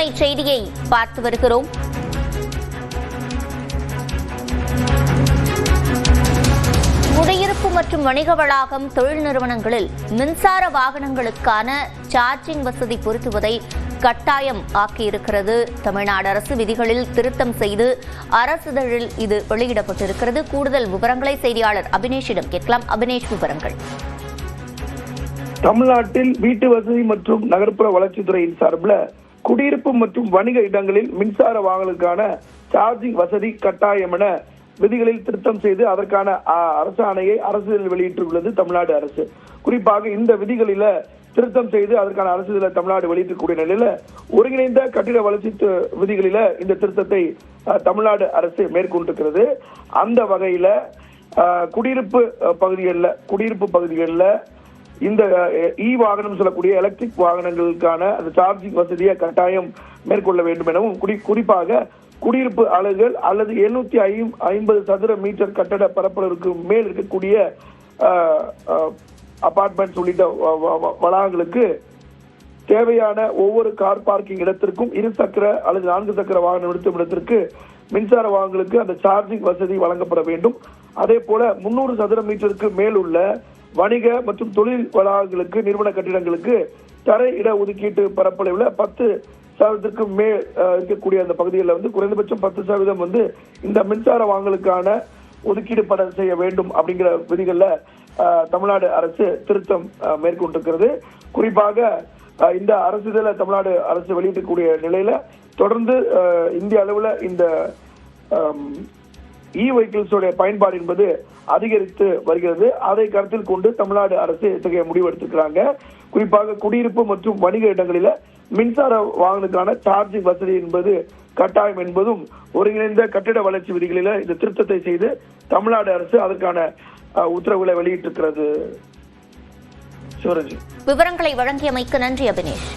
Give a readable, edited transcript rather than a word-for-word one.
அண்மை செய்தியை பார்த்து வருகிறோம். குடியிருப்பு மற்றும் வணிக வளாகம் தொழில் நிறுவனங்களில் மின்சார வாகனங்களுக்கான சார்ஜிங் வசதி பொருத்துவதை கட்டாயம் ஆக்கியிருக்கிறது தமிழ்நாடு அரசு. விதிகளில் திருத்தம் செய்து அரசிதழில் இது வெளியிடப்பட்டிருக்கிறது. கூடுதல் விவரங்களை செய்தியாளர் அபினேஷிடம் கேட்கலாம். அபினேஷ், விவரங்கள். தமிழ்நாட்டில் வீட்டு வசதி மற்றும் நகர்ப்புற வளர்ச்சித்துறையின் சார்பில் குடியிருப்பு மற்றும் வணிக இடங்களில் மின்சார வாகனங்களுக்கான சார்ஜிங் வசதி கட்டாயம் என விதிகளில் திருத்தம் செய்து அதற்கான அரசாணையை அரசிதழில் வெளியிட்டுள்ளது தமிழ்நாடு அரசு. குறிப்பாக இந்த விதிகளில திருத்தம் செய்து அதற்கான அரசிதழை தமிழ்நாடு வெளியிட்டக்கூடிய நிலையில ஒருங்கிணைந்த கட்டிட வளர்ச்சி விதிகளில இந்த திருத்தத்தை தமிழ்நாடு அரசு மேற்கொண்டிருக்கிறது. அந்த வகையில குடியிருப்பு பகுதிகளில் இந்த வாகனம் சொல்லக்கூடிய எலக்ட்ரிக் வாகனங்களுக்கான அந்த சார்ஜிங் வசதியை கட்டாயம் மேற்கொள்ள வேண்டும் எனவும், குறிப்பாக குடியிருப்பு அலகுகள் அல்லது 750 சதுர மீட்டர் கட்டட பரப்பளவிற்கு மேல் இருக்கக்கூடிய அபார்ட்மெண்ட்ஸ் உள்ளிட்ட வளாகங்களுக்கு தேவையான ஒவ்வொரு கார் பார்க்கிங் இடத்திற்கும் 2 சக்கர அல்லது 4 சக்கர வாகனம் நிறுத்தும் இடத்திற்கு மின்சார வாகனங்களுக்கு அந்த சார்ஜிங் வசதி வழங்கப்பட வேண்டும். அதே போல 300 சதுர மீட்டருக்கு மேல் உள்ள வணிக மற்றும் தொழில் வளாகங்களுக்கு, நிறுவன கட்டிடங்களுக்கு தரை இட ஒதுக்கீட்டு பரப்பளவில் 10% மேல் இருக்கக்கூடிய அந்த பகுதிகளில் குறைந்தபட்சம் 10% இந்த மின்சார வாகனங்களுக்கான ஒதுக்கீடு செய்ய வேண்டும் அப்படிங்கிற விதிகள்ல தமிழ்நாடு அரசு திருத்தம் மேற்கொண்டிருக்கிறது. குறிப்பாக இந்த அரசிதழ தமிழ்நாடு அரசு வெளியிடக்கூடிய நிலையில தொடர்ந்து இந்திய அளவில் இந்த வெஹிக்கிள்ஸோட பயன்பாடு என்பது அதிகரித்து வருகிறது. அதை கருத்தில் கொண்டு தமிழ்நாடு அரசு இத்தகைய முடிவு எடுத்திருக்கிறாங்க. குறிப்பாக குடியிருப்பு மற்றும் வணிக இடங்களில மின்சார வாகனங்களுக்கான சார்ஜிங் வசதி என்பது கட்டாயம் என்பதும் ஒருங்கிணைந்த கட்டிட வளர்ச்சி விதிகளில இந்த திருத்தத்தை செய்து தமிழ்நாடு அரசு அதற்கான உத்தரவுகளை வெளியிட்டிருக்கிறது. விவரங்களை வழங்கியமைக்கு நன்றி அபினேஷ்.